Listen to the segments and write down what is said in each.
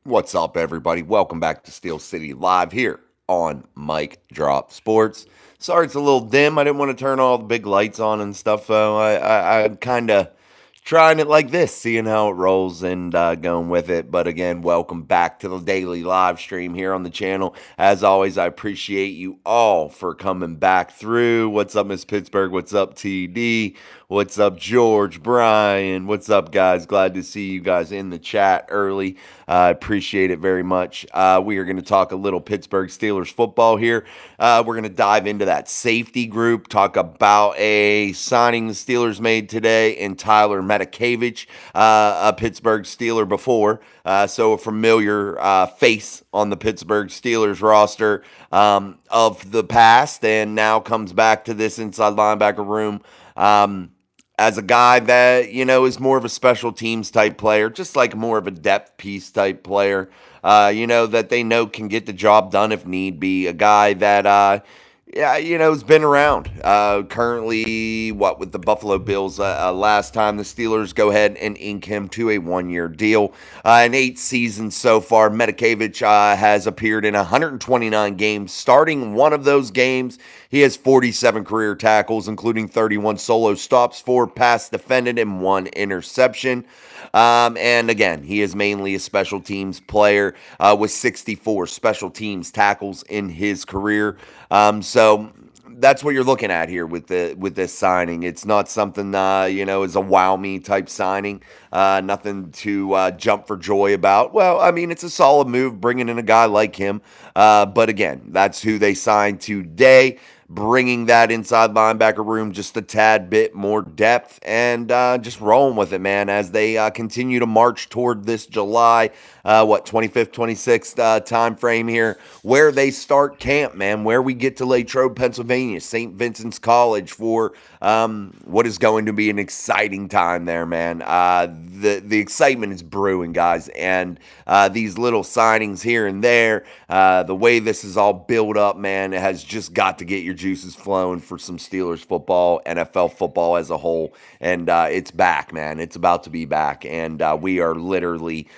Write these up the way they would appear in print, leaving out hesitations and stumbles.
What's up, everybody? Welcome back to Steel City Live here on Mike Drop Sports. Sorry it's a little dim. I didn't want to turn all the big lights on and stuff, though. I'm kind of trying it like this, seeing how it rolls and going with it. But again, welcome back to the daily live stream here on the channel. As always, I appreciate you all for coming back through. What's up, Miss Pittsburgh? What's up, TD? What's up, George? Brian? What's up, guys? Glad to see you guys in the chat early. I appreciate it very much. We are going to talk a little Pittsburgh Steelers football here. We're going to dive into that safety group, talk about a signing the Steelers made today in Tyler Matakevich, a Pittsburgh Steeler before. So a familiar face on the Pittsburgh Steelers roster of the past, and now comes back to this inside linebacker room. As a guy that, is more of a special teams type player, just like more of a depth piece type player, that they know can get the job done if need be. A guy that, has been around. Currently, with the Buffalo Bills? Last time the Steelers go ahead and ink him to a 1-year deal. In 8 seasons so far, Matakevich has appeared in 129 games. Starting one of those games, he has 47 career tackles, including 31 solo stops, 4 pass defended, and 1 interception. And again, he is mainly a special teams player with 64 special teams tackles in his career. So that's what you're looking at here with this signing. It's not something is a wow me type signing. Nothing to jump for joy about. Well, I mean, it's a solid move bringing in a guy like him. But again, that's who they signed today, bringing that inside linebacker room just a tad bit more depth and just rolling with it, man, as they continue to march toward this July, 25th, 26th time frame here, where they start camp, man, where we get to Latrobe, Pennsylvania, St. Vincent's College for what is going to be an exciting time there, man. The excitement is brewing, guys, and these little signings here and there, the way this is all built up, man, it has just got to get your juices flowing for some Steelers football, NFL football as a whole, and it's back, man. It's about to be back, and we are literally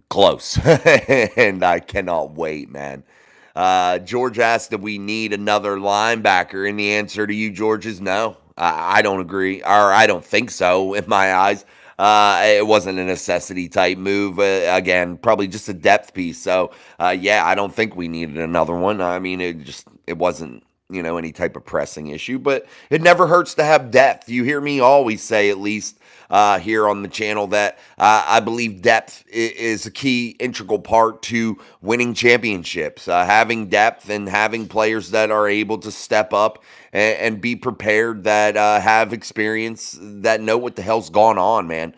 close, and I cannot wait, man. George asked if we need another linebacker, and the answer to you, George, is no. I don't agree, or I don't think so in my eyes. It wasn't a necessity type move. Again, probably just a depth piece. So, I don't think we needed another one. I mean, it wasn't, any type of pressing issue, but it never hurts to have depth. You hear me always say, at least here on the channel, that I believe depth is a key integral part to winning championships. Having depth and having players that are able to step up and be prepared, that have experience, that know what the hell's gone on, man,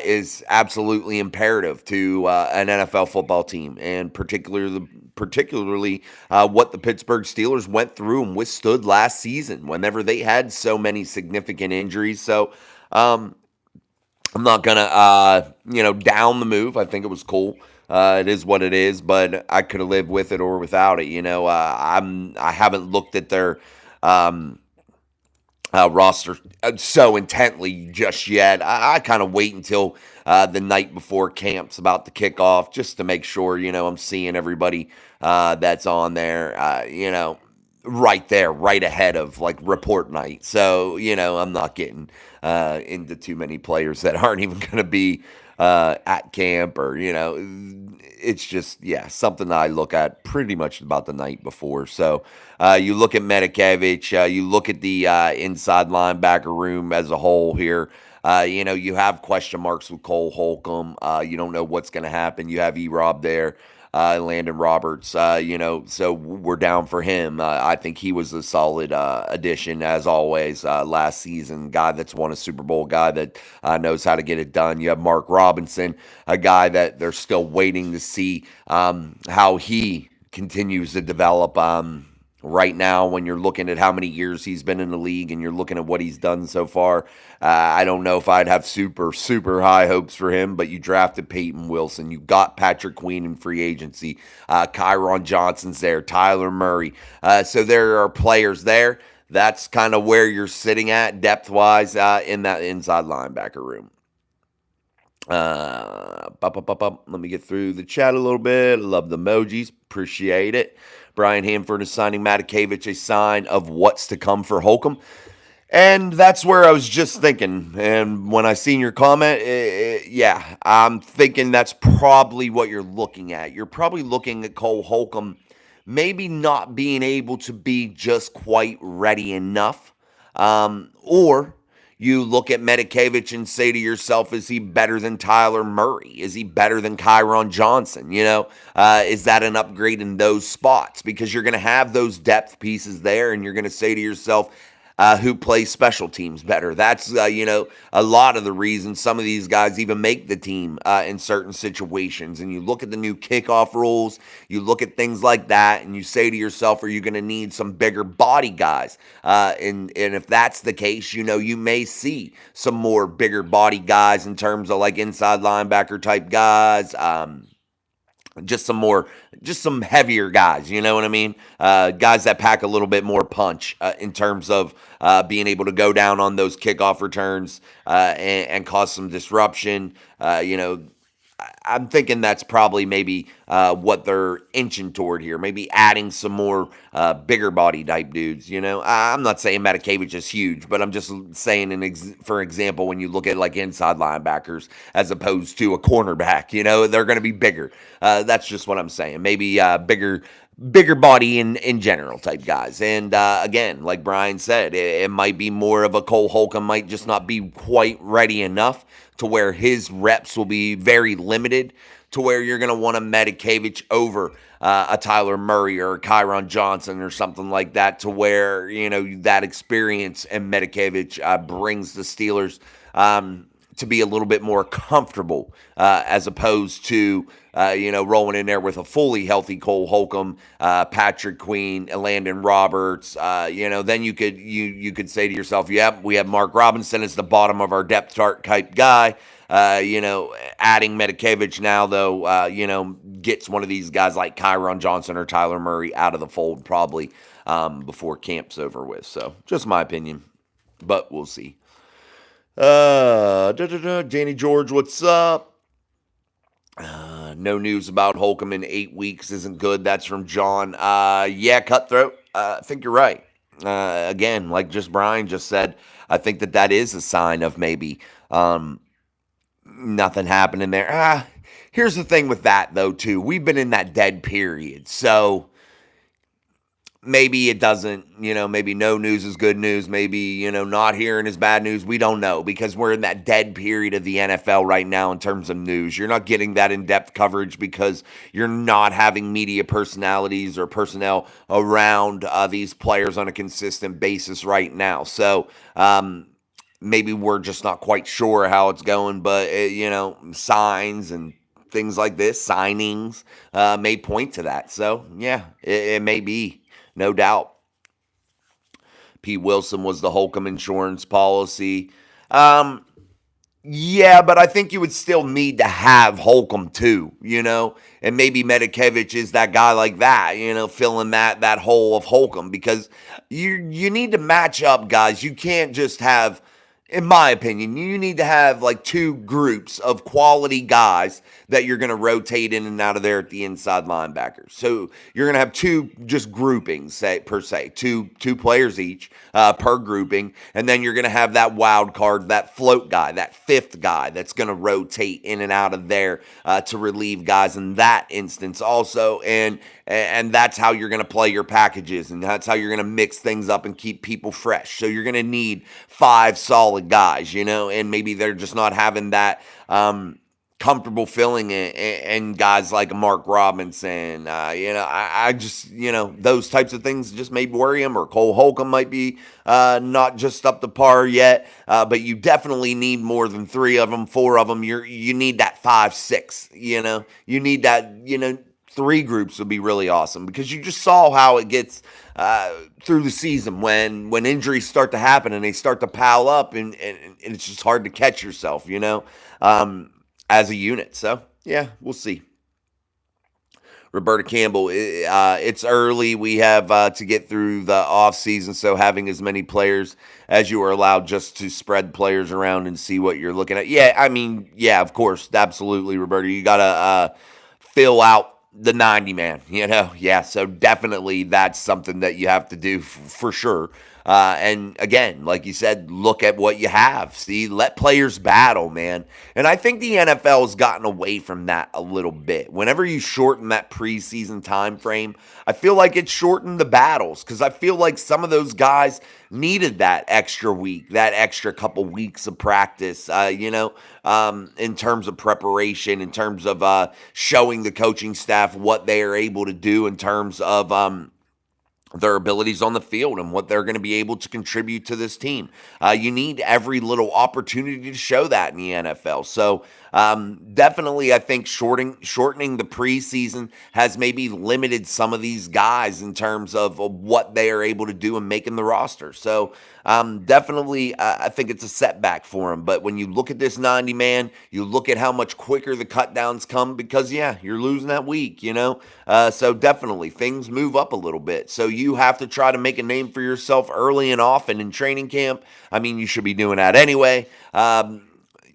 is absolutely imperative to an NFL football team, and particularly what the Pittsburgh Steelers went through and withstood last season whenever they had so many significant injuries. So I'm not gonna down the move. I think it was cool. It is what it is, but I could have lived with it or without it. I haven't looked at their roster so intently just yet. I kind of wait until the night before camp's about to kick off, just to make sure, I'm seeing everybody that's on there, right there, right ahead of like report night. So, I'm not getting into too many players that aren't even going to be at camp, or, it's just, something that I look at pretty much about the night before. So you look at Matakevich, you look at the inside linebacker room as a whole here. You have question marks with Cole Holcomb. You don't know what's going to happen. You have E-Rob there. Landon Roberts, so we're down for him. I think he was a solid addition, as always, last season. Guy that's won a Super Bowl, guy that knows how to get it done. You have Mark Robinson, a guy that they're still waiting to see how he continues to develop. Right now, when you're looking at how many years he's been in the league and you're looking at what he's done so far, I don't know if I'd have super, super high hopes for him, but you drafted Peyton Wilson. You got Patrick Queen in free agency. Kyron Johnson's there. Tyler Murray. So there are players there. That's kind of where you're sitting at depth-wise in that inside linebacker room. Let me get through the chat a little bit. Love the emojis. Appreciate it. Brian Hanford is signing Matakevich, a sign of what's to come for Holcomb. And that's where I was just thinking. And when I seen your comment, yeah, I'm thinking that's probably what you're looking at. You're probably looking at Cole Holcomb maybe not being able to be just quite ready enough. Or you look at Matakevich and say to yourself, is he better than Tyler Murray? Is he better than Kyron Johnson? Is that an upgrade in those spots? Because you're going to have those depth pieces there, and you're going to say to yourself, who plays special teams better. That's, a lot of the reasons some of these guys even make the team in certain situations. And you look at the new kickoff rules, you look at things like that, and you say to yourself, are you going to need some bigger body guys? And if that's the case, you may see some more bigger body guys in terms of like inside linebacker type guys. Just some heavier guys, you know what I mean? Guys that pack a little bit more punch in terms of being able to go down on those kickoff returns and cause some disruption. I'm thinking that's probably maybe what they're inching toward here. Maybe adding some more bigger body type dudes. I'm not saying Matakevich is huge, but I'm just saying, for example, when you look at like inside linebackers as opposed to a cornerback, they're going to be bigger. That's just what I'm saying. Maybe bigger body in general type guys. And again, like Brian said, it might be more of a Cole Holcomb might just not be quite ready enough to where his reps will be very limited, to where you're going to want a Matakevich over a Tyler Murray or a Kyron Johnson or something like that, to where, that experience and Matakevich brings the Steelers to be a little bit more comfortable as opposed to, rolling in there with a fully healthy Cole Holcomb, Patrick Queen, Landon Roberts. Then you could say to yourself, yep, we have Mark Robinson as the bottom of our depth chart type guy. Adding Matakevich now, though, gets one of these guys like Kyron Johnson or Tyler Murray out of the fold probably before camp's over with. So just my opinion, but we'll see. Danny George, what's up? No news about Holcomb in 8 weeks isn't good. That's from John. Yeah, Cutthroat. I think you're right. Again, like just Brian just said, I think that is a sign of maybe nothing happening there. Here's the thing with that, though, too. We've been in that dead period. So maybe it doesn't, maybe no news is good news. Maybe, not hearing is bad news. We don't know, because we're in that dead period of the NFL right now in terms of news. You're not getting that in-depth coverage because you're not having media personalities or personnel around these players on a consistent basis right now. So, maybe we're just not quite sure how it's going, but, signs and things like this, signings, may point to that. So, yeah, it may be. No doubt. Pete Wilson was the Holcomb insurance policy. Yeah, but I think you would still need to have Holcomb too, and maybe Matakevich is that guy like that, filling that hole of Holcomb, because you need to match up guys. You can't just have, in my opinion, you need to have like two groups of quality guys that you're going to rotate in and out of there at the inside linebackers. So you're going to have two just groupings, per se, two players each per grouping, and then you're going to have that wild card, that float guy, that fifth guy that's going to rotate in and out of there to relieve guys in that instance also. And that's how you're going to play your packages, and that's how you're going to mix things up and keep people fresh. So you're going to need 5 solid guys, and maybe they're just not having that comfortable filling it, and guys like Mark Robinson, I just, those types of things just maybe worry him, or Cole Holcomb might be not just up to par yet, but you definitely need more than 3 of them, 4 of them. You need that 5, 6, you need that, 3 groups would be really awesome, because you just saw how it gets through the season when injuries start to happen and they start to pile up, and it's just hard to catch yourself, as a unit. So, yeah, we'll see. Roberta Campbell, it's early. We have to get through the offseason, so having as many players as you are allowed just to spread players around and see what you're looking at. Yeah, I mean, yeah, of course, absolutely, Roberta. You got to fill out the 90 man, yeah, so definitely that's something that you have to do for sure. And again, like you said, look at what you have. See, let players battle, man. And I think the NFL has gotten away from that a little bit. Whenever you shorten that preseason time frame, I feel like it shortened the battles because I feel like some of those guys needed that extra week, that extra couple weeks of practice, in terms of preparation, in terms of showing the coaching staff what they are able to do in terms of their abilities on the field and what they're going to be able to contribute to this team. You need every little opportunity to show that in the NFL. So definitely, I think shortening the preseason has maybe limited some of these guys in terms of what they are able to do and making the roster. So definitely, I think it's a setback for them. But when you look at this 90 man, you look at how much quicker the cut downs come because, yeah, you're losing that week, So definitely, things move up a little bit. So you have to try to make a name for yourself early and often in training camp. I mean, you should be doing that anyway.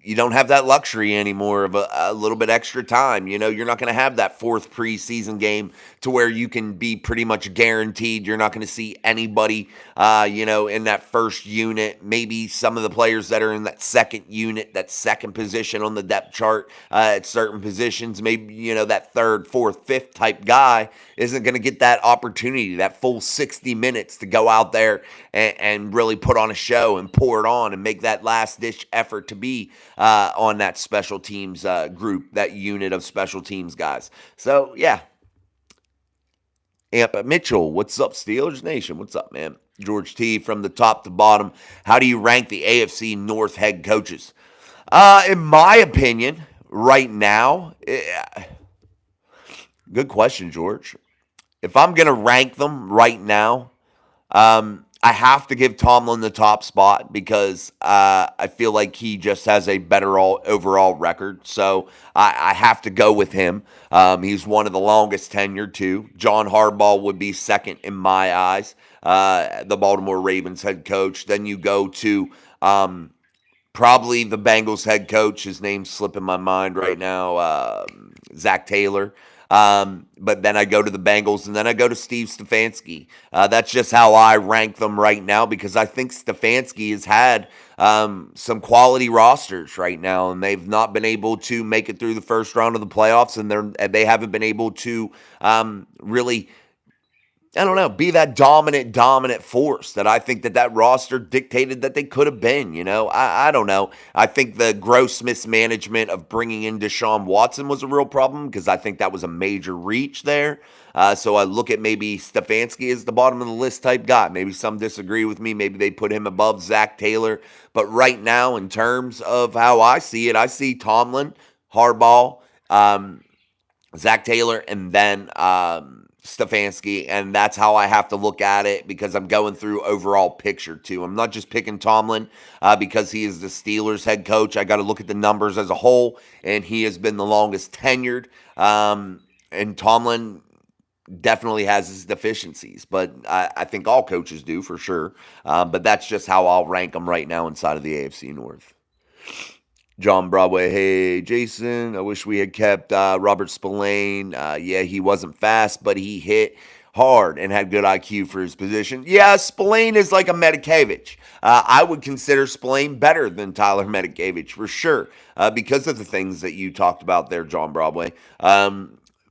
You don't have that luxury anymore of a little bit extra time. You're not going to have that fourth preseason game to where you can be pretty much guaranteed you're not going to see anybody, in that first unit. Maybe some of the players that are in that second unit, that second position on the depth chart at certain positions, maybe, that third, fourth, fifth type guy isn't going to get that opportunity, that full 60 minutes to go out there and really put on a show and pour it on and make that last-ditch effort to be on that special teams group, that unit of special teams guys. So, yeah. Amp Mitchell, what's up, Steelers Nation? What's up, man? George T, from the top to bottom, how do you rank the AFC North head coaches? In my opinion, right now, good question, George. If I'm going to rank them right now, I have to give Tomlin the top spot because I feel like he just has a better overall record. So I have to go with him. He's one of the longest tenured, too. John Harbaugh would be second in my eyes, the Baltimore Ravens head coach. Then you go to probably the Bengals head coach. His name's slipping my mind right now, Zach Taylor. But then I go to the Bengals, and then I go to Steve Stefanski. That's just how I rank them right now because I think Stefanski has had some quality rosters right now, and they've not been able to make it through the first round of the playoffs, and they haven't been able to really, I don't know, be that dominant force that I think that roster dictated that they could have been, I don't know. I think the gross mismanagement of bringing in Deshaun Watson was a real problem because I think that was a major reach there. So I look at maybe Stefanski as the bottom of the list type guy. Maybe some disagree with me. Maybe they put him above Zach Taylor. But right now, in terms of how I see it, I see Tomlin, Harbaugh, Zach Taylor, and then Stefanski, and that's how I have to look at it because I'm going through overall picture too. I'm not just picking Tomlin because he is the Steelers head coach. I got to look at the numbers as a whole, and he has been the longest tenured. And Tomlin definitely has his deficiencies, but I think all coaches do for sure. But that's just how I'll rank them right now inside of the AFC North. John Broadway, hey, Jason, I wish we had kept Robert Spillane. Yeah, he wasn't fast, but he hit hard and had good IQ for his position. Yeah, Spillane is like a Matakevich. I would consider Spillane better than Tyler Matakevich for sure because of the things that you talked about there, John Broadway.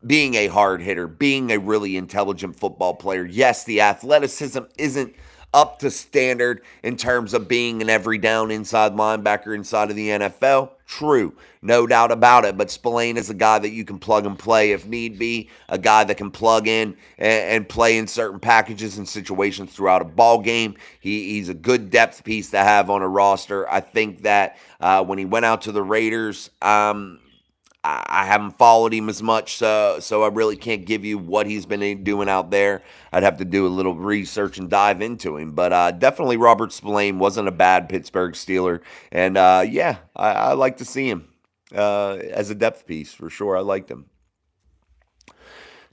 Being a hard hitter, being a really intelligent football player. Yes, the athleticism isn't up to standard in terms of being an every down inside linebacker inside of the NFL. True, no doubt about it. But Spillane is a guy that you can plug and play if need be, a guy that can plug in and play in certain packages and situations throughout a ball game. He's a good depth piece to have on a roster. I think that when he went out to the Raiders, I haven't followed him as much, so I really can't give you what he's been doing out there. I'd have to do a little research and dive into him. But definitely Robert Spillane wasn't a bad Pittsburgh Steeler. And, yeah, I like to see him as a depth piece for sure. I liked him.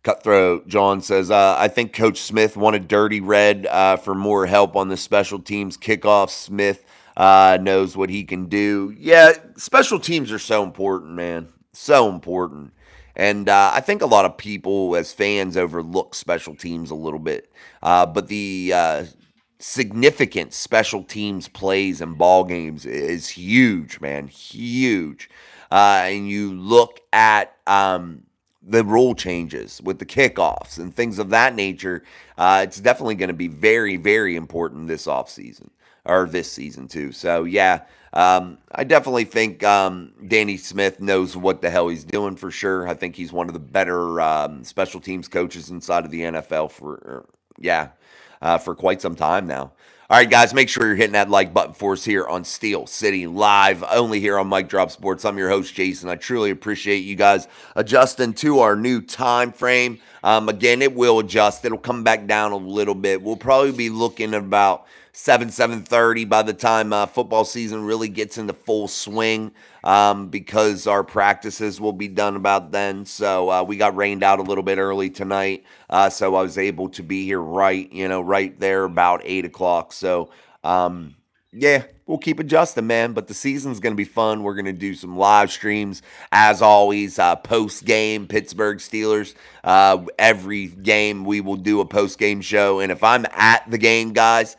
Cutthroat John says, I think Coach Smith wanted Dirty Red for more help on the special teams kickoff. Smith knows what he can do. Yeah, special teams are so important, man. So important. And I think a lot of people as fans overlook special teams a little bit. But the significant special teams plays and ball games is huge, man. Huge. And you look at the rule changes with the kickoffs and things of that nature, it's definitely going to be very, very important this offseason or this season too. So yeah, I definitely think Danny Smith knows what the hell he's doing for sure. I think he's one of the better special teams coaches inside of the NFL for quite some time now. All right, guys, make sure you're hitting that like button for us here on Steel City Live, only here on Mike Drop Sports. I'm your host, Jason. I truly appreciate you guys adjusting to our new time frame. Again, it will adjust. It'll come back down a little bit. We'll probably be looking at about 7:30 by the time football season really gets into full swing, because our practices will be done about then. So we got rained out a little bit early tonight, so I was able to be here right there about 8 o'clock. So yeah, we'll keep adjusting, man. But the season's going to be fun. We're going to do some live streams, as always, post-game, Pittsburgh Steelers. Every game we will do a post-game show. And if I'm at the game, guys,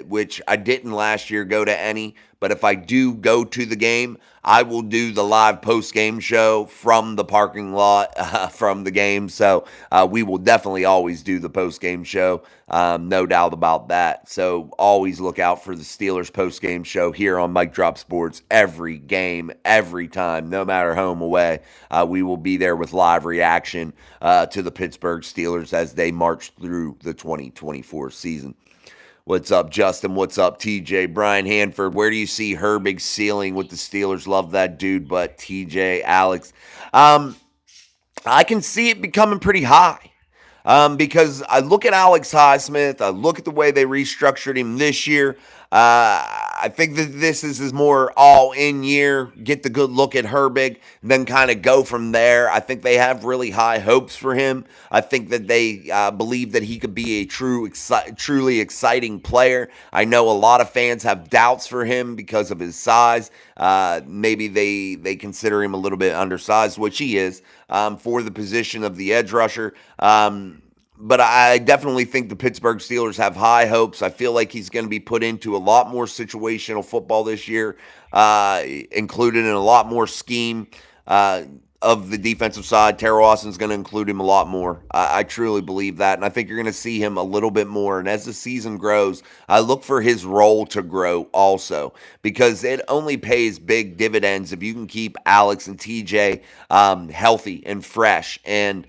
which I didn't last year go to any, but if I do go to the game, I will do the live post-game show from the parking lot from the game. So we will definitely always do the post-game show, no doubt about that. So always look out for the Steelers post-game show here on Mike Drop Sports. Every game, every time, no matter home or away, we will be there with live reaction to the Pittsburgh Steelers as they march through the 2024 season. What's up, Justin? What's up, TJ? Brian Hanford, where do you see Herbig ceiling with the Steelers? Love that dude, but TJ, Alex. I can see it becoming pretty high, because I look at Alex Highsmith. I look at the way they restructured him this year. I think that this is his more all-in year. Get the good look at Herbig, then kind of go from there. I think they have really high hopes for him. I think that they believe that he could be a truly exciting player. I know a lot of fans have doubts for him because of his size. Maybe they consider him a little bit undersized, which he is, for the position of the edge rusher. But I definitely think the Pittsburgh Steelers have high hopes. I feel like he's going to be put into a lot more situational football this year, included in a lot more scheme of the defensive side. Terrell Austin's going to include him a lot more. I truly believe that, and I think you're going to see him a little bit more. And as the season grows, I look for his role to grow also, because it only pays big dividends if you can keep Alex and TJ healthy and fresh, and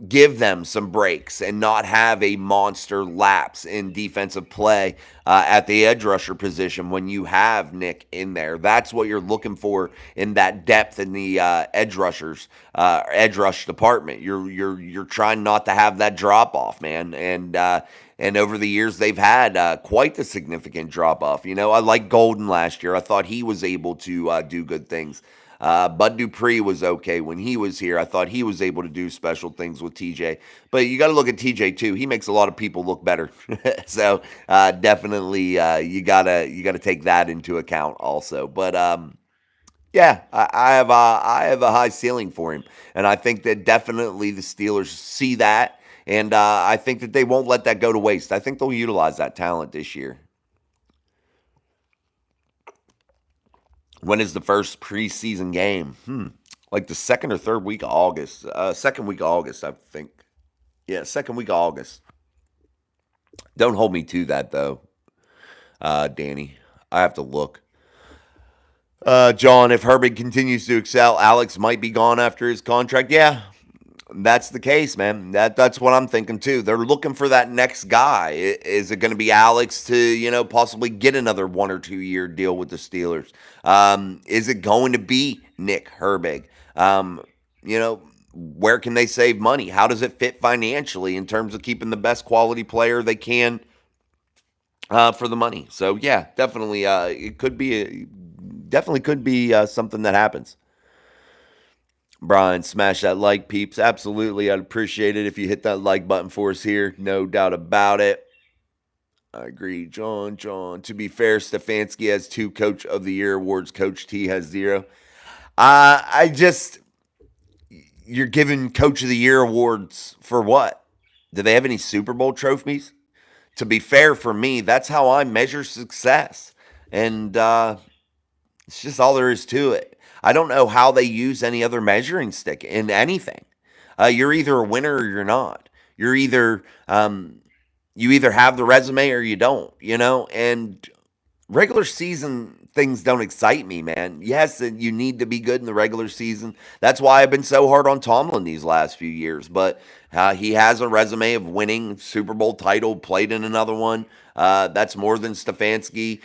give them some breaks and not have a monster lapse in defensive play at the edge rusher position when you have Nick in there. That's what you're looking for in that depth in the edge rush department. You're trying not to have that drop off, man. And over the years, they've had quite the significant drop off. I like Golden last year. I thought he was able to do good things. Bud Dupree was okay when he was here. I thought he was able to do special things with TJ. But you got to look at TJ too. He makes a lot of people look better. So definitely you gotta take that into account also. But yeah, I have a high ceiling for him, and I think that definitely the Steelers see that, and I think that they won't let that go to waste. I think they'll utilize that talent this year. When is the first preseason game? Like the second or third week of August. Second week of August, I think. Yeah, second week of August. Don't hold me to that, though, Danny. I have to look. John, if Herbig continues to excel, Alex might be gone after his contract. Yeah, that's the case, man. That's what I'm thinking too. They're looking for that next guy. Is it going to be Alex to, possibly get another 1 or 2 year deal with the Steelers? Is it going to be Nick Herbig? Where can they save money? How does it fit financially in terms of keeping the best quality player they can for the money? So yeah, definitely, it could be something that happens. Brian, smash that like, peeps. Absolutely. I'd appreciate it if you hit that like button for us here. No doubt about it. I agree. John. To be fair, Stefanski has 2 Coach of the Year awards. Coach T has 0. I just, you're giving Coach of the Year awards for what? Do they have any Super Bowl trophies? To be fair, for me, that's how I measure success. And it's just all there is to it. I don't know how they use any other measuring stick in anything. You're either a winner or you're not. You're either you either have the resume or you don't. And regular season things don't excite me, man. Yes, you need to be good in the regular season. That's why I've been so hard on Tomlin these last few years. But he has a resume of winning Super Bowl title, played in another one. That's more than Stefanski.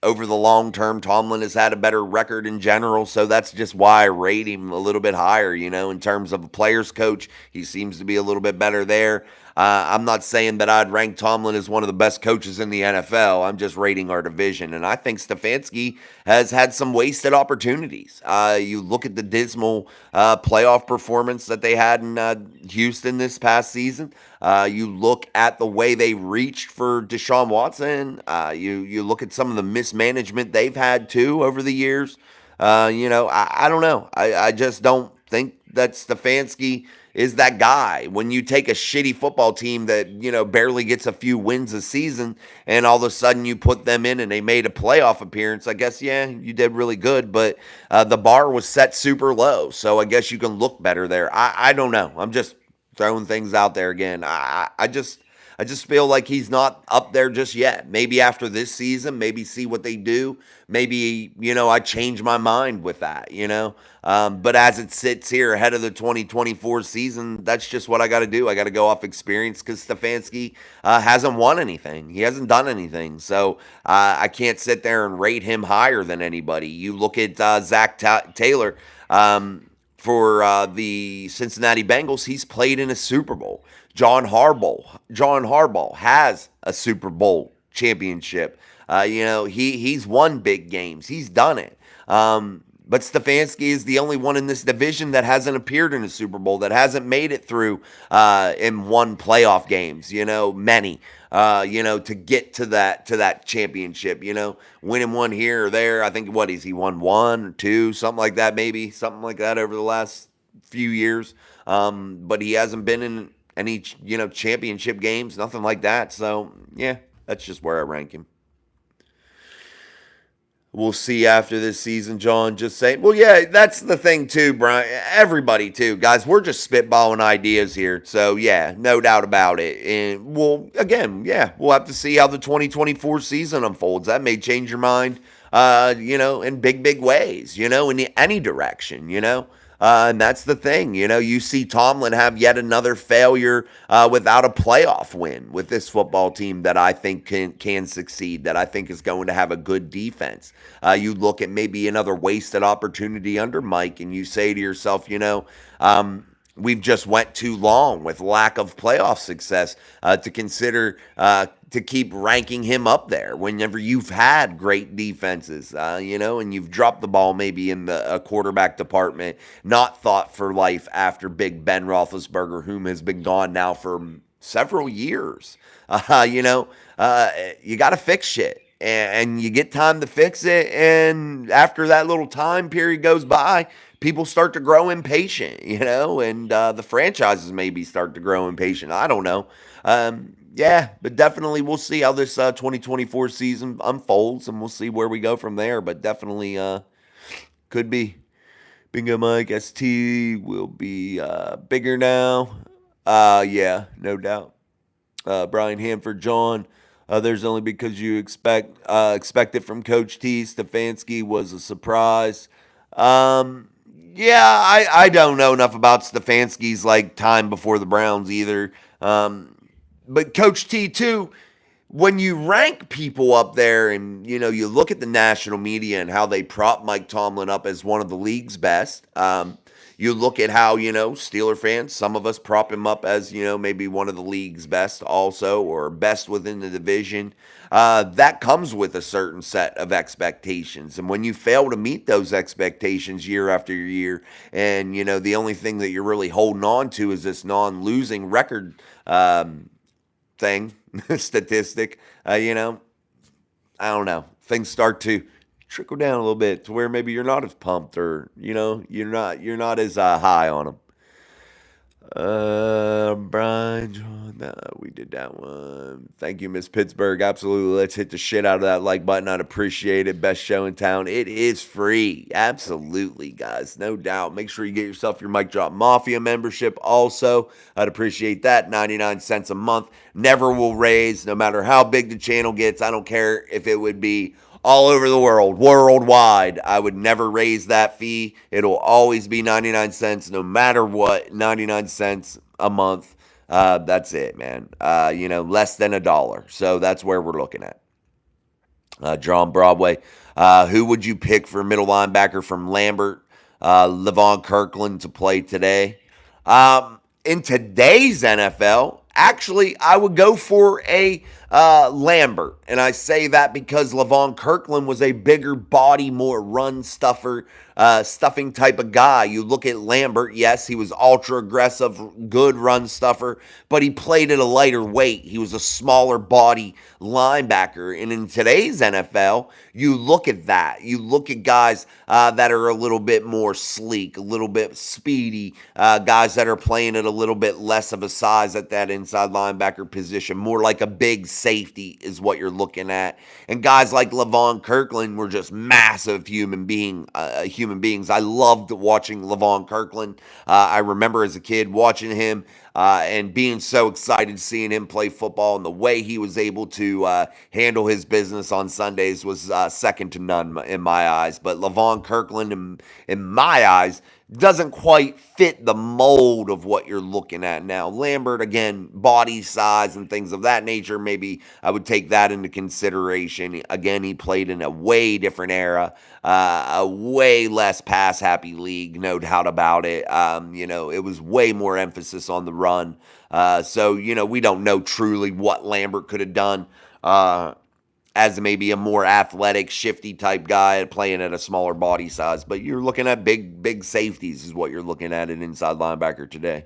Over the long term, Tomlin has had a better record in general, so that's just why I rate him a little bit higher. In terms of a player's coach, he seems to be a little bit better there. I'm not saying that I'd rank Tomlin as one of the best coaches in the NFL. I'm just rating our division, and I think Stefanski has had some wasted opportunities. You look at the dismal playoff performance that they had in Houston this past season. You look at the way they reached for Deshaun Watson. You look at some of the mismanagement they've had too over the years. I don't know. I just don't think that Stefanski is that guy. When you take a shitty football team that, barely gets a few wins a season and all of a sudden you put them in and they made a playoff appearance, I guess, yeah, you did really good, but the bar was set super low. So I guess you can look better there. I don't know. I'm just throwing things out there again. I just feel like he's not up there just yet. Maybe after this season, maybe see what they do. Maybe, I change my mind with that, But as it sits here ahead of the 2024 season, that's just what I got to do. I got to go off experience because Stefanski hasn't won anything. He hasn't done anything. So I can't sit there and rate him higher than anybody. You look at Zach Taylor. For the Cincinnati Bengals, he's played in a Super Bowl. John Harbaugh has a Super Bowl championship. He's won big games. He's done it. But Stefanski is the only one in this division that hasn't appeared in a Super Bowl, that hasn't made it through in one playoff games, many, to get to that championship, winning one here or there. I think he won 1 or 2, something like that, maybe something like that over the last few years. But he hasn't been in any, championship games, nothing like that. So yeah, that's just where I rank him. We'll see after this season, John. Just saying. Well, yeah, that's the thing too, Brian. Everybody too, guys. We're just spitballing ideas here. So yeah, no doubt about it. And we'll have to see how the 2024 season unfolds. That may change your mind, in big ways, in any direction, and that's the thing, you see Tomlin have yet another failure without a playoff win with this football team that I think can succeed, that I think is going to have a good defense. You look at maybe another wasted opportunity under Mike, and you say to yourself, we've just went too long with lack of playoff success to consider to keep ranking him up there whenever you've had great defenses, and you've dropped the ball maybe in the quarterback department, not thought for life after Big Ben Roethlisberger, whom has been gone now for several years. You got to fix shit. And you get time to fix it, and after that little time period goes by, people start to grow impatient, and the franchises maybe start to grow impatient. I don't know. But definitely we'll see how this 2024 season unfolds, and we'll see where we go from there. But definitely could be. Bingo Mike ST will be bigger now. Yeah, no doubt. Brian Hanford, John. There's only because you expect it from Coach T. Stefanski was a surprise. I don't know enough about Stefanski's time before the Browns either. But Coach T too, when you rank people up there and you look at the national media and how they prop Mike Tomlin up as one of the league's best, You look at how, Steeler fans, some of us prop him up as, maybe one of the league's best also, or best within the division. That comes with a certain set of expectations. And when you fail to meet those expectations year after year, and, the only thing that you're really holding on to is this non-losing record thing, statistic, I don't know. Things start to trickle down a little bit to where maybe you're not as pumped, or you're not as high on them. Brian, no, we did that one. Thank you, Miss Pittsburgh. Absolutely. Let's hit the shit out of that like button. I'd appreciate it. Best show in town. It is free. Absolutely, guys. No doubt. Make sure you get yourself your Mic Drop Mafia membership also. I'd appreciate that. 99 cents a month. Never will raise, no matter how big the channel gets. I don't care if it would be all over the world, worldwide. I would never raise that fee. It'll always be 99 cents, no matter what. 99 cents a month. That's it, man. Less than $1. So that's where we're looking at. John Broadway. Who would you pick for middle linebacker from Lambert, Levon Kirkland to play today? In today's NFL, actually, I would go for a Lambert. And I say that because Levon Kirkland was a bigger body, more run stuffing type of guy. You look at Lambert, yes, he was ultra aggressive, good run stuffer, but he played at a lighter weight. He was a smaller body linebacker. And in today's NFL, you look at that. You look at guys that are a little bit more sleek, a little bit speedy, guys that are playing at a little bit less of a size at that inside linebacker position, more like a big safety is what you're looking at. And guys like Levon Kirkland were just massive human beings. I loved watching Levon Kirkland. I remember as a kid watching him and being so excited seeing him play football, and the way he was able to handle his business on Sundays was second to none in my eyes. But Levon Kirkland, in my eyes, doesn't quite fit the mold of what you're looking at now. Lambert, again, body size and things of that nature, maybe I would take that into consideration. Again, he played in a way different era, a way less pass-happy league, no doubt about it. It was way more emphasis on the run. So, we don't know truly what Lambert could have done as maybe a more athletic, shifty type guy playing at a smaller body size. But you're looking at big safeties is what you're looking at an inside linebacker today.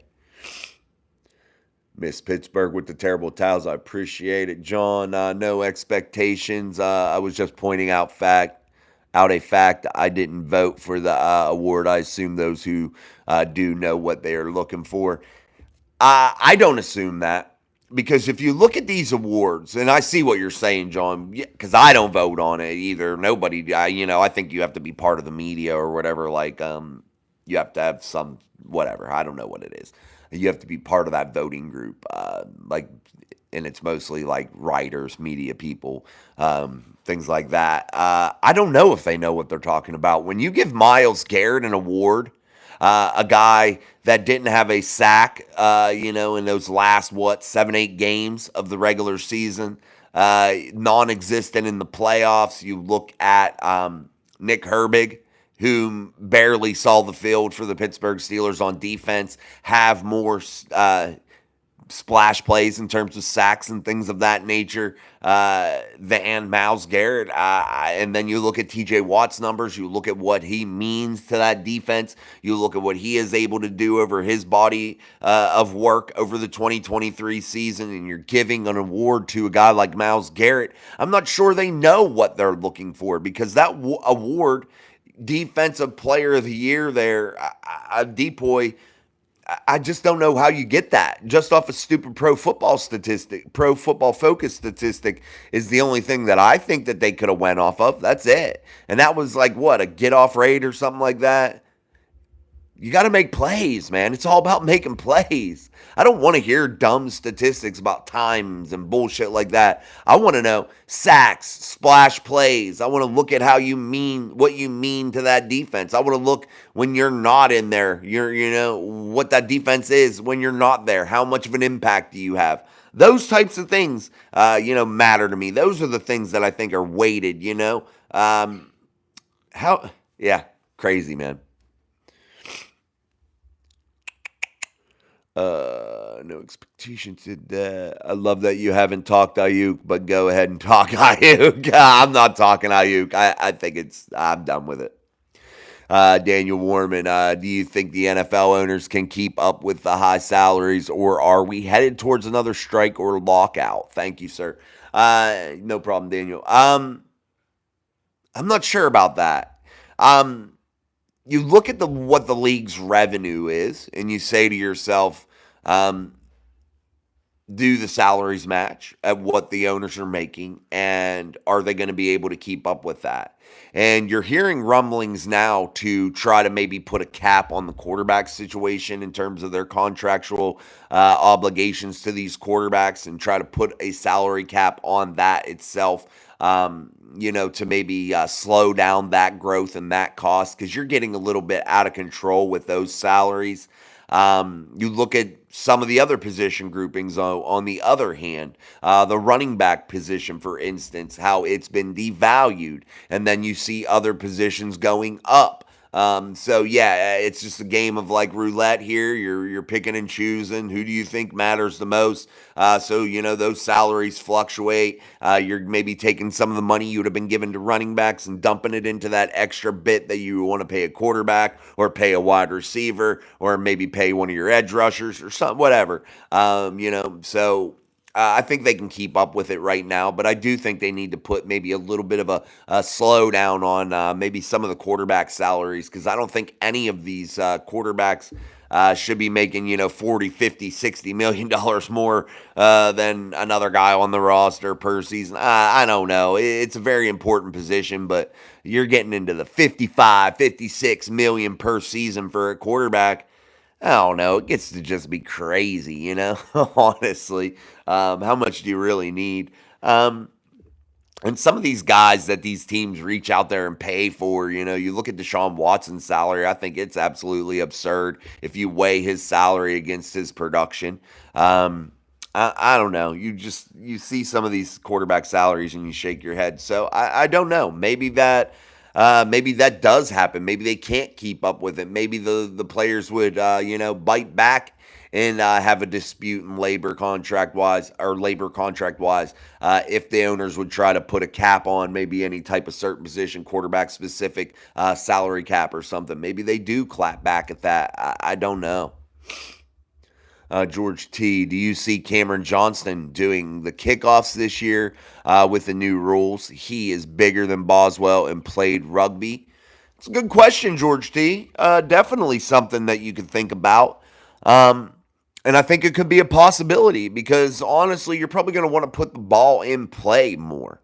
Miss Pittsburgh with the terrible towels. I appreciate it. John, no expectations. I was just pointing out a fact. I didn't vote for the award. I assume those who do know what they are looking for. I don't assume that. Because if you look at these awards, and I see what you're saying, John, because I don't vote on it either. Nobody, I think you have to be part of the media or whatever. Like, you have to have some, whatever. I don't know what it is. You have to be part of that voting group. And it's mostly like writers, media people, things like that. I don't know if they know what they're talking about. When you give Myles Garrett an award, a guy that didn't have a sack, in those last, 7-8 games of the regular season, non-existent in the playoffs. You look at Nick Herbig, who barely saw the field for the Pittsburgh Steelers on defense, have more splash plays in terms of sacks and things of that nature than Myles Garrett. And then you look at TJ Watt's numbers. You look at what he means to that defense. You look at what he is able to do over his body of work over the 2023 season, and you're giving an award to a guy like Myles Garrett. I'm not sure they know what they're looking for, because that award, Defensive Player of the Year there, Depoy, I just don't know how you get that. Just off a stupid Pro Football Focus statistic is the only thing that I think that they could have went off of. That's it. And that was like, a get-off rate or something like that? You got to make plays, man. It's all about making plays. I don't want to hear dumb statistics about times and bullshit like that. I want to know sacks, splash plays. I want to look at what you mean to that defense. I want to look when you're not in there. What that defense is when you're not there. How much of an impact do you have? Those types of things, matter to me. Those are the things that I think are weighted, crazy, man. No expectations in that. I love that you haven't talked Ayuk, but go ahead and talk Ayuk. I'm not talking Ayuk. I think I'm done with it. Daniel Warman, do you think the NFL owners can keep up with the high salaries, or are we headed towards another strike or lockout? Thank you, sir. No problem, Daniel. I'm not sure about that. Um, you look at what the league's revenue is, and you say to yourself, um, do the salaries match at what the owners are making, and are they going to be able to keep up with that? And you're hearing rumblings now to try to maybe put a cap on the quarterback situation in terms of their contractual obligations to these quarterbacks, and try to put a salary cap on that itself. To maybe slow down that growth and that cost, because you're getting a little bit out of control with those salaries. You look at some of the other position groupings on the other hand, the running back position, for instance, how it's been devalued, and then you see other positions going up. So yeah, it's just a game of like roulette here. You're picking and choosing. Who do you think matters the most? So those salaries fluctuate. You're maybe taking some of the money you would have been given to running backs and dumping it into that extra bit that you want to pay a quarterback, or pay a wide receiver, or maybe pay one of your edge rushers or something, whatever. So I think they can keep up with it right now, but I do think they need to put maybe a little bit of a slowdown on maybe some of the quarterback salaries, because I don't think any of these quarterbacks should be making 40, 50, 60 million dollars more than another guy on the roster per season. I don't know. It's a very important position, but you're getting into the 55, 56 million per season for a quarterback. I don't know. It gets to just be crazy, honestly. How much do you really need? And some of these guys that these teams reach out there and pay for, you look at Deshaun Watson's salary. I think it's absolutely absurd if you weigh his salary against his production. I don't know. You see some of these quarterback salaries and you shake your head. So I don't know. Maybe that does happen. Maybe they can't keep up with it. Maybe the players would bite back and have a dispute in labor contract wise, if the owners would try to put a cap on maybe any type of certain position, quarterback specific salary cap or something. Maybe they do clap back at that. I don't know. George T, do you see Cameron Johnston doing the kickoffs this year with the new rules? He is bigger than Boswell and played rugby. It's a good question, George T. Definitely something that you could think about. And I think it could be a possibility, because honestly, you're probably going to want to put the ball in play more.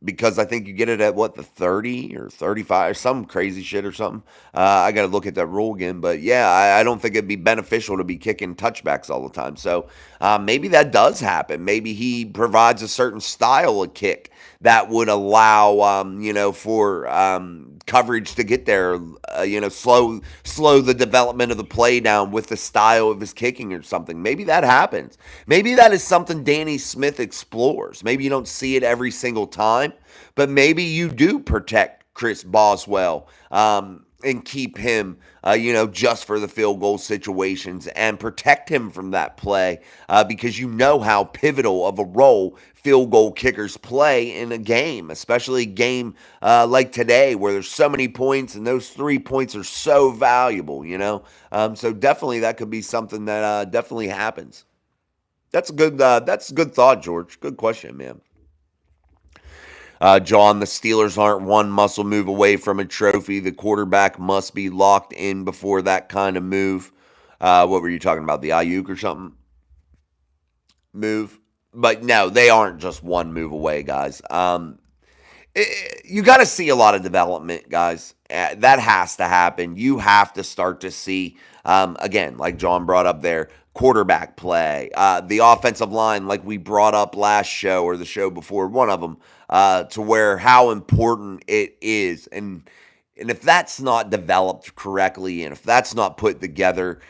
Because I think you get it at the 30 or 35 or some crazy shit or something. I got to look at that rule again. But yeah, I don't think it'd be beneficial to be kicking touchbacks all the time. So maybe that does happen. Maybe he provides a certain style of kick that would allow, for coverage to get there, slow the development of the play down with the style of his kicking or something. Maybe that happens. Maybe that is something Danny Smith explores. Maybe you don't see it every single time, but maybe you do protect Chris Boswell and keep him, just for the field goal situations, and protect him from that play because how pivotal of a role field goal kickers play in a game, especially a game like today where there's so many points and those 3 points are so valuable, So definitely that could be something that definitely happens. That's a good thought, George. Good question, man. John, the Steelers aren't one muscle move away from a trophy. The quarterback must be locked in before that kind of move. What were you talking about? The Ayuk or something? Move? But no, they aren't just one move away, guys. You got to see a lot of development, guys. That has to happen. You have to start to see, again, like John brought up there, quarterback play, the offensive line, like we brought up last show or the show before, one of them, to where how important it is. And if that's not developed correctly, and if that's not put together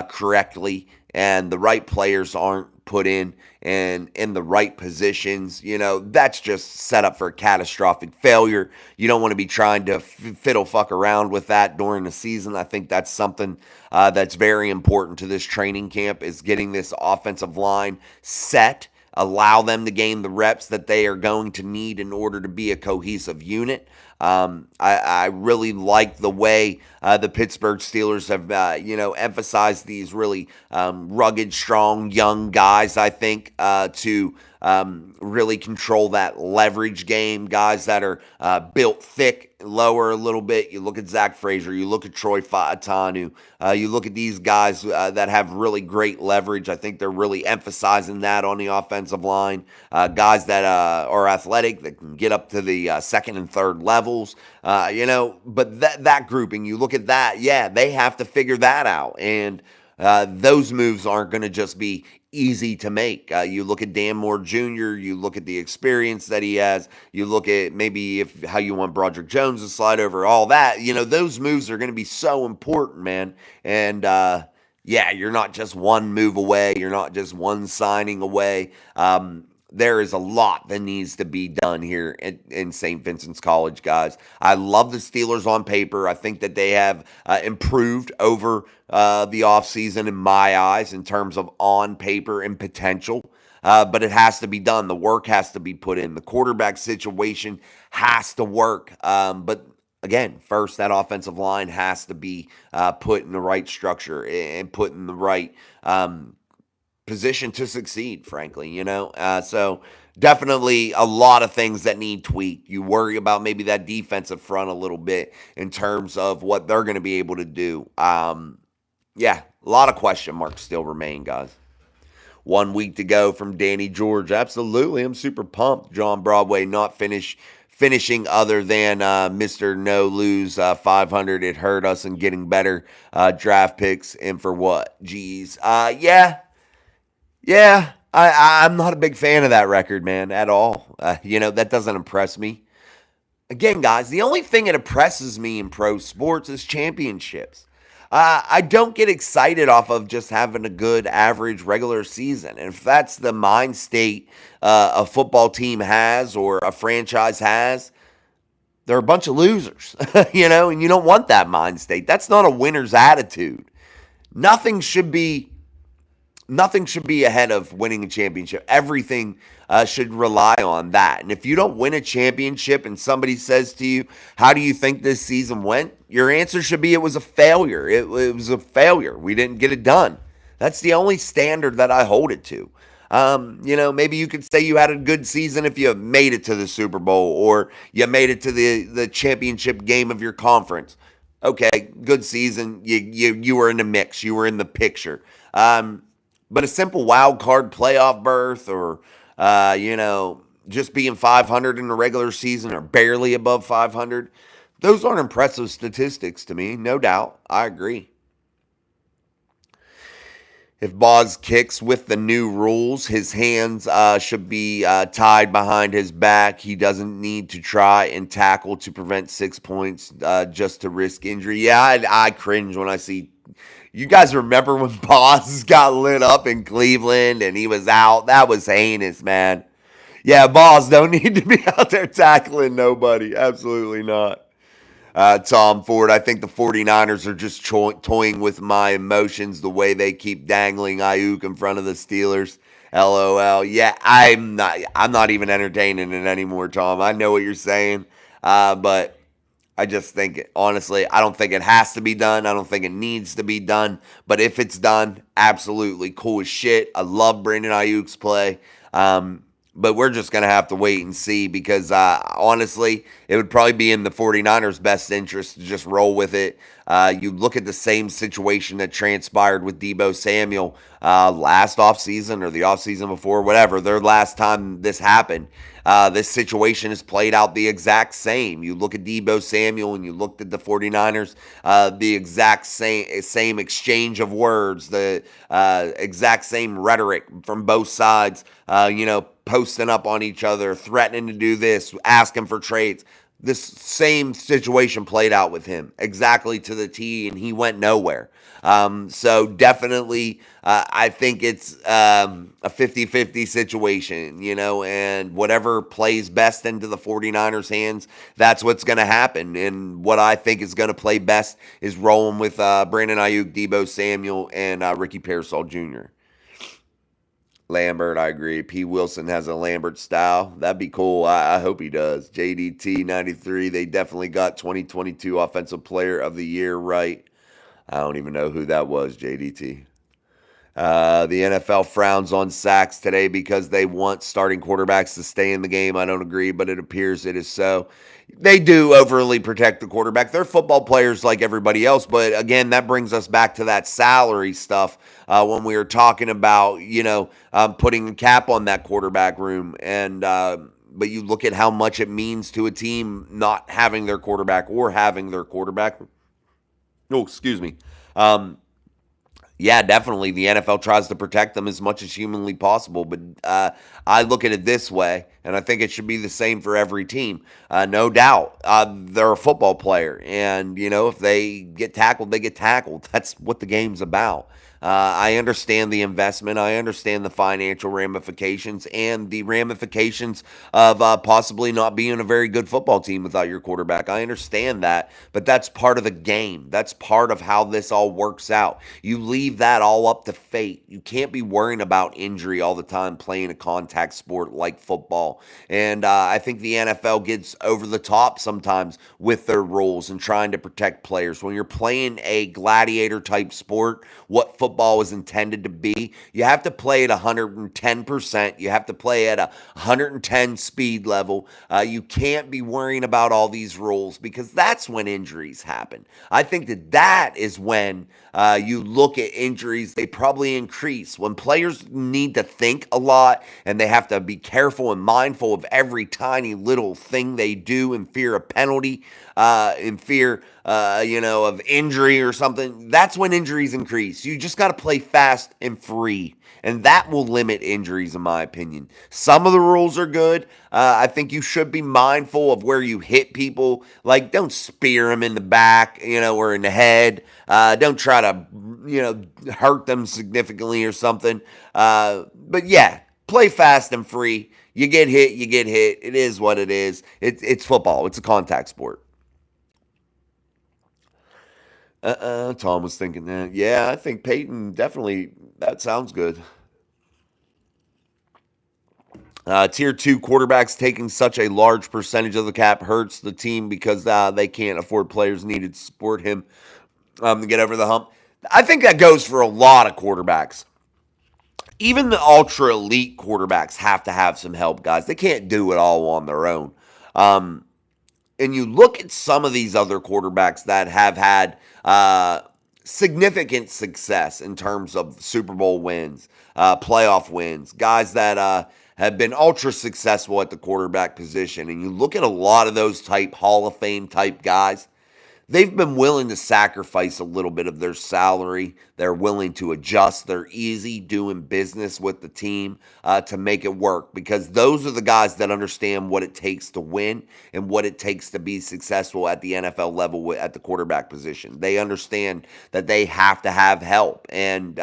correctly, and the right players aren't put in and in the right positions, that's just set up for a catastrophic failure. You don't want to be trying to fiddle fuck around with that during the season. I think that's something that's very important to this training camp, is getting this offensive line set, allow them to gain the reps that they are going to need in order to be a cohesive unit. I really like the way the Pittsburgh Steelers have, emphasized these really rugged, strong, young guys, I think, to really control that leverage game. Guys that are built thick, lower a little bit. You look at Zach Frazier, you look at Troy Fautanu, you look at these guys that have really great leverage. I think they're really emphasizing that on the offensive line. Guys that are athletic, that can get up to the second and third levels. But that grouping, you look at that, they have to figure that out. And those moves aren't going to just be easy to make. You look at Dan Moore Jr., you look at the experience that he has, you look at maybe how you want Broderick Jones to slide over, all that. Those moves are going to be so important, man. And you're not just one move away, you're not just one signing away. There is a lot that needs to be done here in St. Vincent's College, guys. I love the Steelers on paper. I think that they have improved over the offseason in my eyes in terms of on paper and potential. But it has to be done. The work has to be put in. The quarterback situation has to work. But again, first, that offensive line has to be put in the right structure and put in the right position to succeed, frankly, so definitely a lot of things that need tweaked. You worry about maybe that defensive front a little bit in terms of what they're going to be able to do. A lot of question marks still remain, guys. 1 week to go from Danny George. Absolutely, I'm super pumped. John Broadway not finishing other than Mr. No Lose 500. It hurt us in getting better draft picks. And for what? Geez. I'm not a big fan of that record, man, at all. That doesn't impress me. Again, guys, the only thing that impresses me in pro sports is championships. I don't get excited off of just having a good average regular season. And if that's the mind state a football team has or a franchise has, they're a bunch of losers, and you don't want that mind state. That's not a winner's attitude. Nothing should be ahead of winning a championship. Everything should rely on that. And if you don't win a championship and somebody says to you, how do you think this season went? Your answer should be, it was a failure. It was a failure. We didn't get it done. That's the only standard that I hold it to. Maybe you could say you had a good season if you made it to the Super Bowl or you made it to the championship game of your conference. Okay, good season. You were in the mix. You were in the picture. But a simple wild card playoff berth or, just being 500 in the regular season or barely above 500, those aren't impressive statistics to me, no doubt. I agree. If Boz kicks with the new rules, his hands should be tied behind his back. He doesn't need to try and tackle to prevent 6 points just to risk injury. Yeah, I cringe when I see. You guys remember when Boz got lit up in Cleveland and he was out? That was heinous, man. Yeah, Boz don't need to be out there tackling nobody. Absolutely not. Tom Ford, I think the 49ers are just toying with my emotions the way they keep dangling Ayuk in front of the Steelers. LOL. Yeah, I'm not even entertaining it anymore, Tom. I know what you're saying, but I just think, honestly, I don't think it has to be done. I don't think it needs to be done. But if it's done, absolutely cool as shit. I love Brandon Ayuk's play. But we're just going to have to wait and see because, honestly, it would probably be in the 49ers' best interest to just roll with it. You look at the same situation that transpired with Deebo Samuel last offseason or the offseason before, whatever, their last time this happened. This situation has played out the exact same. You look at Deebo Samuel and you looked at the 49ers, the exact same exchange of words, the exact same rhetoric from both sides, posting up on each other, threatening to do this, asking for trades. this same situation played out with him exactly to the T, and he went nowhere. So definitely, I think it's a 50-50 situation, and whatever plays best into the 49ers' hands, that's what's going to happen. And what I think is going to play best is rolling with Brandon Ayuk, Deebo Samuel, and Ricky Pearsall Jr. Lambert, I agree. P. Wilson has a Lambert style. That'd be cool. I hope he does. JDT 93, they definitely got 2022 Offensive Player of the Year right. I don't even know who that was, JDT. The NFL frowns on sacks today because they want starting quarterbacks to stay in the game. I don't agree, but it appears it is so. They do overly protect the quarterback. They're football players like everybody else, but again, that brings us back to that salary stuff when we were talking about, putting a cap on that quarterback room. And but you look at how much it means to a team not having their quarterback or having their quarterback. Oh, excuse me. Yeah, definitely. The NFL tries to protect them as much as humanly possible, but I look at it this way, and I think it should be the same for every team. No doubt, they're a football player, and if they get tackled, they get tackled. That's what the game's about. I understand the investment. I understand the financial ramifications and the ramifications of possibly not being a very good football team without your quarterback. I understand that, but that's part of the game. That's part of how this all works out. You leave that all up to fate. You can't be worrying about injury all the time playing a contact sport like football. And I think the NFL gets over the top sometimes with their rules and trying to protect players. When you're playing a gladiator type sport, what football is intended to be, you have to play at 110%. You have to play at a 110 speed level. You can't be worrying about all these rules because that's when injuries happen. I think that is when you look at injuries, they probably increase. When players need to think a lot and they have to be careful and mindful of every tiny little thing they do in fear of penalty, in fear, of injury or something, that's when injuries increase. You just got to play fast and free, and that will limit injuries, in my opinion. Some of the rules are good. I think you should be mindful of where you hit people. Like, don't spear them in the back, or in the head. Don't try to, hurt them significantly or something. But yeah, play fast and free. You get hit, you get hit. It is what it is. It's football. It's a contact sport. Tom was thinking that. Yeah, I think Peyton definitely, that sounds good. Tier 2 quarterbacks taking such a large percentage of the cap hurts the team because they can't afford players needed to support him to get over the hump. I think that goes for a lot of quarterbacks. Even the ultra elite quarterbacks have to have some help, guys. They can't do it all on their own. Um, and you look at some of these other quarterbacks that have had significant success in terms of Super Bowl wins, playoff wins, guys that have been ultra successful at the quarterback position. And you look at a lot of those type Hall of Fame type guys, they've been willing to sacrifice a little bit of their salary. They're willing to adjust. They're easy doing business with the team to make it work because those are the guys that understand what it takes to win and what it takes to be successful at the NFL level at the quarterback position. They understand that they have to have help, and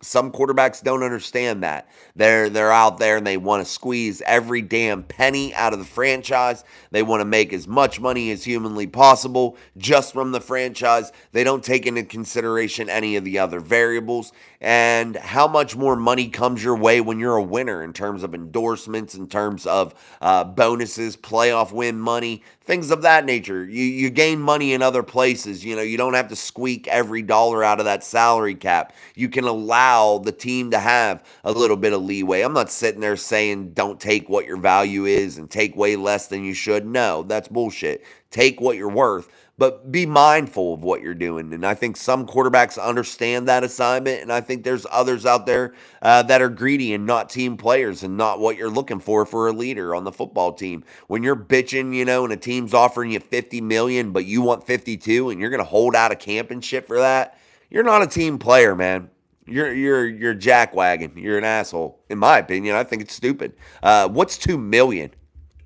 some quarterbacks don't understand that. They're out there and they want to squeeze every damn penny out of the franchise. They want to make as much money as humanly possible just from the franchise. They don't take into consideration any of the other variables and how much more money comes your way when you're a winner in terms of endorsements, in terms of bonuses, playoff win money, things of that nature. You gain money in other places. You don't have to squeak every dollar out of that salary cap. You can allow the team to have a little bit of leeway. I'm not sitting there saying don't take what your value is and take way less than you should. No, that's bullshit. Take what you're worth, but be mindful of what you're doing. And I think some quarterbacks understand that assignment, and I think there's others out there that are greedy and not team players and not what you're looking for a leader on the football team. When you're bitching, and a team's offering you $50 million, but you want 52, and you're going to hold out a camp and shit for that, you're not a team player, man. You're jackwagon. You're an asshole. In my opinion, I think it's stupid. What's $2 million?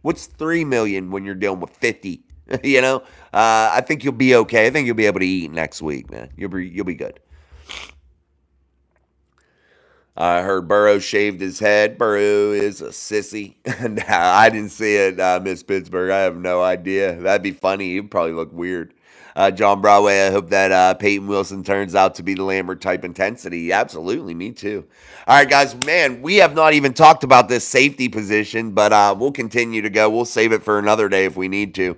What's $3 million when you're dealing with 50? You know, I think you'll be okay. I think you'll be able to eat next week, man. You'll be good. I heard Burrow shaved his head. Burrow is a sissy. Nah, I didn't see it, Miss Pittsburgh. I have no idea. That'd be funny. He'd probably look weird. John Broadway, I hope that Peyton Wilson turns out to be the Lambert type intensity. Absolutely, me too. All right, guys, man, we have not even talked about this safety position, but we'll continue to go. We'll save it for another day if we need to.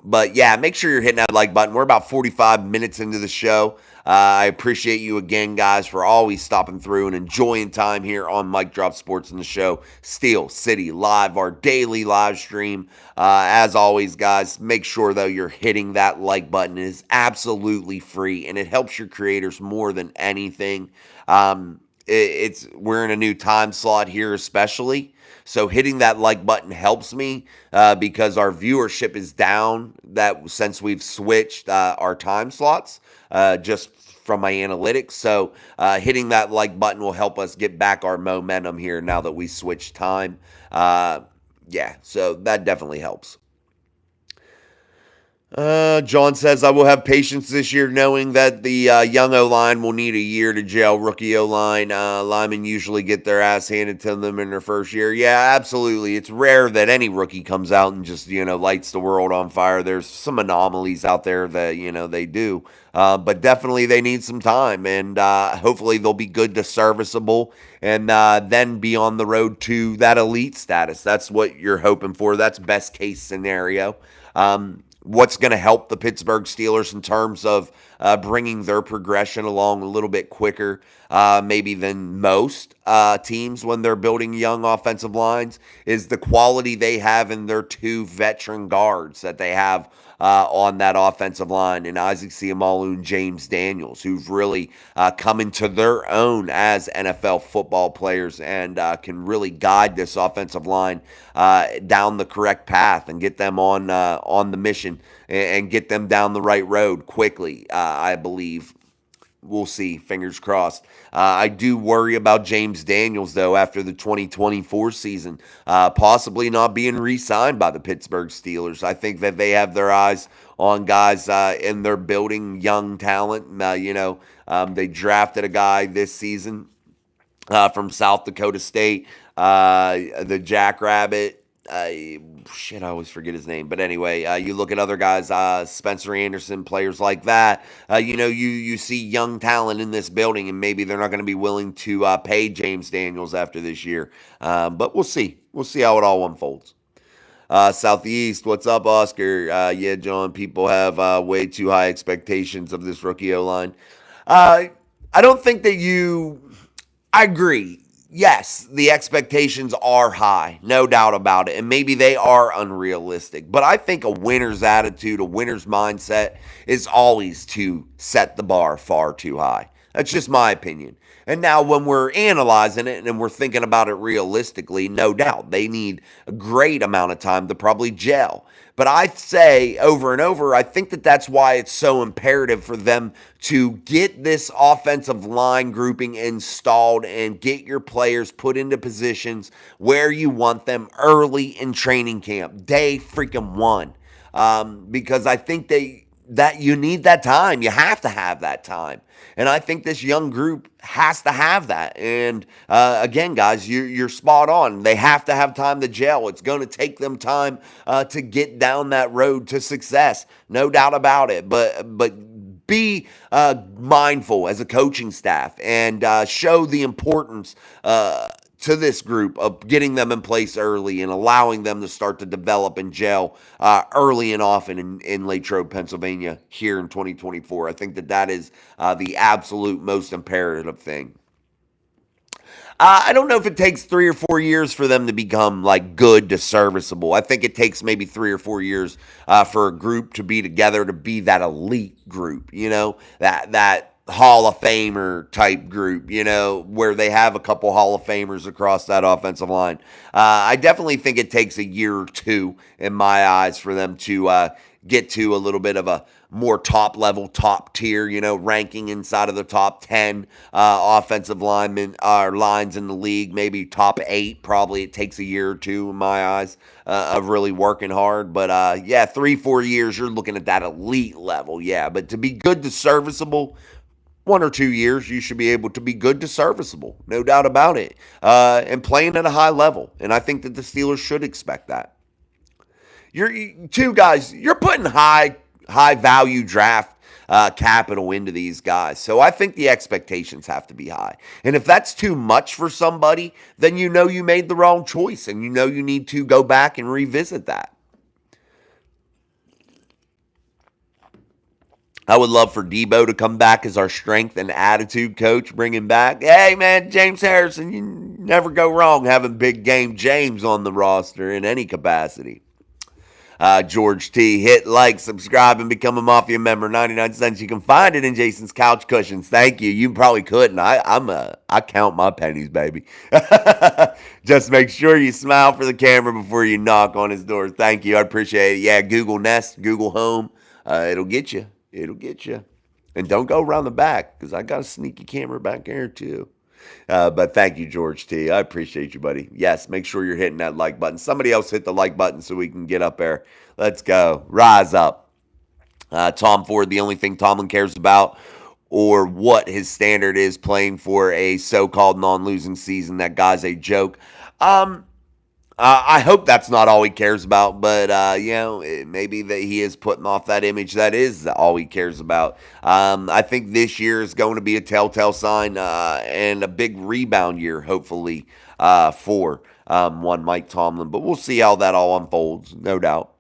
But yeah, make sure you're hitting that like button. We're about 45 minutes into the show. I appreciate you again, guys, for always stopping through and enjoying time here on Mike Drop Sports and the show. Steel City Live, our daily live stream. As always, guys, make sure, though, you're hitting that like button. It is absolutely free, and it helps your creators more than anything. We're in a new time slot here, especially. So hitting that like button helps me because our viewership is down since we've switched our time slots just from my analytics. So hitting that like button will help us get back our momentum here now that we switched time. Yeah, so that definitely helps. John says, I will have patience this year knowing that the young O-line will need a year to gel. Rookie O-line, linemen usually get their ass handed to them in their first year. Yeah, absolutely. It's rare that any rookie comes out and just, lights the world on fire. There's some anomalies out there that, they do. But definitely they need some time, and hopefully they'll be good to serviceable and then be on the road to that elite status. That's what you're hoping for. That's best case scenario. What's going to help the Pittsburgh Steelers in terms of bringing their progression along a little bit quicker maybe than most teams when they're building young offensive lines is the quality they have in their two veteran guards that they have on that offensive line, and Isaac Seumalo and James Daniels, who've really come into their own as NFL football players and can really guide this offensive line down the correct path and get them on the mission and get them down the right road quickly, I believe. We'll see. Fingers crossed. I do worry about James Daniels, though, after the 2024 season, possibly not being re-signed by the Pittsburgh Steelers. I think that they have their eyes on guys in their building young talent. They drafted a guy this season from South Dakota State, the Jackrabbit. I always forget his name. But anyway, you look at other guys, Spencer Anderson, players like that. You see young talent in this building, and maybe they're not going to be willing to pay James Daniels after this year. But we'll see. We'll see how it all unfolds. Southeast, what's up, Oscar? Yeah, John, people have way too high expectations of this rookie O-line. I don't think that I agree. Yes, the expectations are high, no doubt about it, and maybe they are unrealistic. But I think a winner's attitude, a winner's mindset is always to set the bar far too high. That's just my opinion. And now when we're analyzing it and we're thinking about it realistically, no doubt they need a great amount of time to probably gel. But I say over and over, I think that that's why it's so imperative for them to get this offensive line grouping installed and get your players put into positions where you want them early in training camp, day freaking one. Because I think that you need that time. You have to have that time. And I think this young group has to have that. And again, guys, you're spot on. They have to have time to gel. It's going to take them time to get down that road to success. No doubt about it. But be mindful as a coaching staff and show the importance to this group of getting them in place early and allowing them to start to develop and gel early and often in Latrobe, Pennsylvania here in 2024. I think that is the absolute most imperative thing. I don't know if it takes 3 or 4 years for them to become like good to serviceable. I think it takes maybe 3 or 4 years for a group to be together to be that elite group, that Hall of Famer type group, where they have a couple Hall of Famers across that offensive line. I definitely think it takes a year or two, in my eyes, for them to get to a little bit of a more top level, top tier, ranking inside of the top 10 offensive linemen or lines in the league, maybe top 8. Probably it takes a year or two in my eyes of really working hard. But yeah, 3-4 years, you're looking at that elite level. Yeah, but to be good to serviceable, 1 or 2 years, you should be able to be good to serviceable, no doubt about it, and playing at a high level. And I think that the Steelers should expect that. Two guys, you're putting high value draft capital into these guys. So I think the expectations have to be high. And if that's too much for somebody, then you made the wrong choice and you need to go back and revisit that. I would love for Debo to come back as our strength and attitude coach, bring him back. Hey, man, James Harrison, you never go wrong having big game James on the roster in any capacity. George T. Hit like, subscribe, and become a Mafia member. 99 cents. You can find it in Jason's couch cushions. Thank you. You probably couldn't. I count my pennies, baby. Just make sure you smile for the camera before you knock on his door. Thank you. I appreciate it. Yeah, Google Nest, Google Home. It'll get you. It'll get you. And don't go around the back because I got a sneaky camera back there too. But thank you, George T. I appreciate you, buddy. Yes, make sure you're hitting that like button. Somebody else hit the like button so we can get up there. Let's go. Rise up. Tom Ford, the only thing Tomlin cares about or what his standard is playing for a so-called non-losing season. That guy's a joke. I hope that's not all he cares about, but, maybe that he is putting off that image. That is all he cares about. I think this year is going to be a telltale sign and a big rebound year, hopefully, for one Mike Tomlin. But we'll see how that all unfolds, no doubt.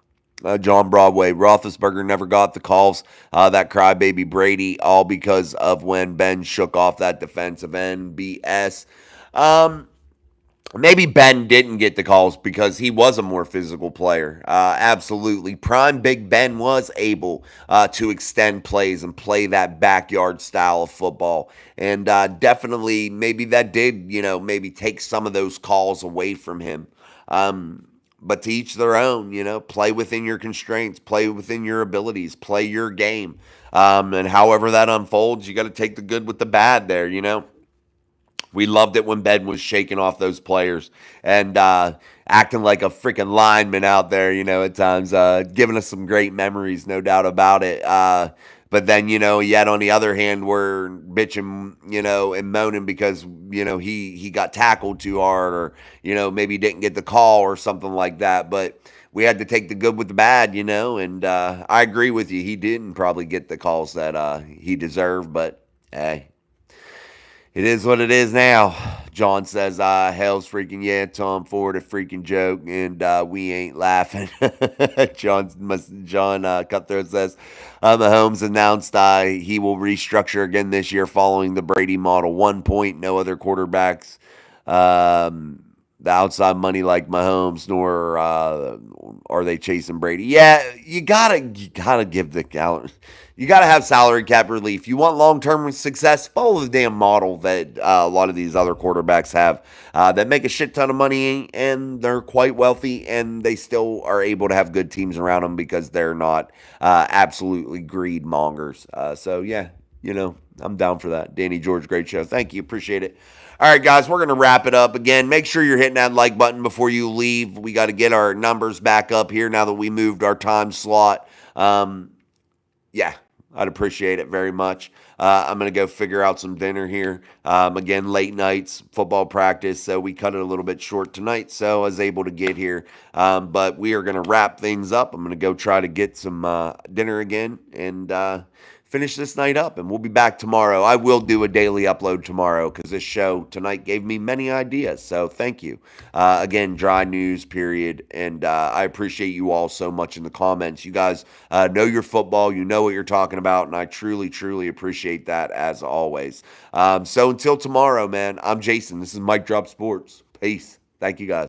John Broadway, Roethlisberger never got the calls. That crybaby Brady, all because of when Ben shook off that defensive end BS. Maybe Ben didn't get the calls because he was a more physical player. Absolutely. Prime Big Ben was able to extend plays and play that backyard style of football. And definitely maybe that did, maybe take some of those calls away from him. But to each their own, play within your constraints, play within your abilities, play your game. And however that unfolds, you got to take the good with the bad there, We loved it when Ben was shaking off those players and acting like a freaking lineman out there, at times, giving us some great memories, no doubt about it. But then, yet on the other hand, we're bitching, and moaning because, he got tackled too hard or, maybe didn't get the call or something like that. But we had to take the good with the bad, and I agree with you. He didn't probably get the calls that he deserved, but hey. It is what it is now. John says, hell's freaking yeah, Tom Ford, a freaking joke, and we ain't laughing. John Cutthroat says, Mahomes announced he will restructure again this year following the Brady model. 1 point, no other quarterbacks. The outside money like Mahomes, nor are they chasing Brady. Yeah, you gotta give the you gotta have salary cap relief. You want long-term success, follow the damn model that a lot of these other quarterbacks have that make a shit ton of money and they're quite wealthy and they still are able to have good teams around them because they're not absolutely greed mongers. So yeah, I'm down for that. Danny George, great show. Thank you, appreciate it. All right, guys, we're going to wrap it up. Again, make sure you're hitting that like button before you leave. We got to get our numbers back up here now that we moved our time slot. Yeah, I'd appreciate it very much. I'm going to go figure out some dinner here. Again, late nights, football practice, so we cut it a little bit short tonight, so I was able to get here. But we are going to wrap things up. I'm going to go try to get some dinner again and finish this night up, and we'll be back tomorrow. I will do a daily upload tomorrow because this show tonight gave me many ideas, so thank you. Again, dry news, period, and I appreciate you all so much in the comments. You guys know your football. You know what you're talking about, and I truly, truly appreciate that as always. So until tomorrow, man, I'm Jason. This is Mike Drop Sports. Peace. Thank you, guys.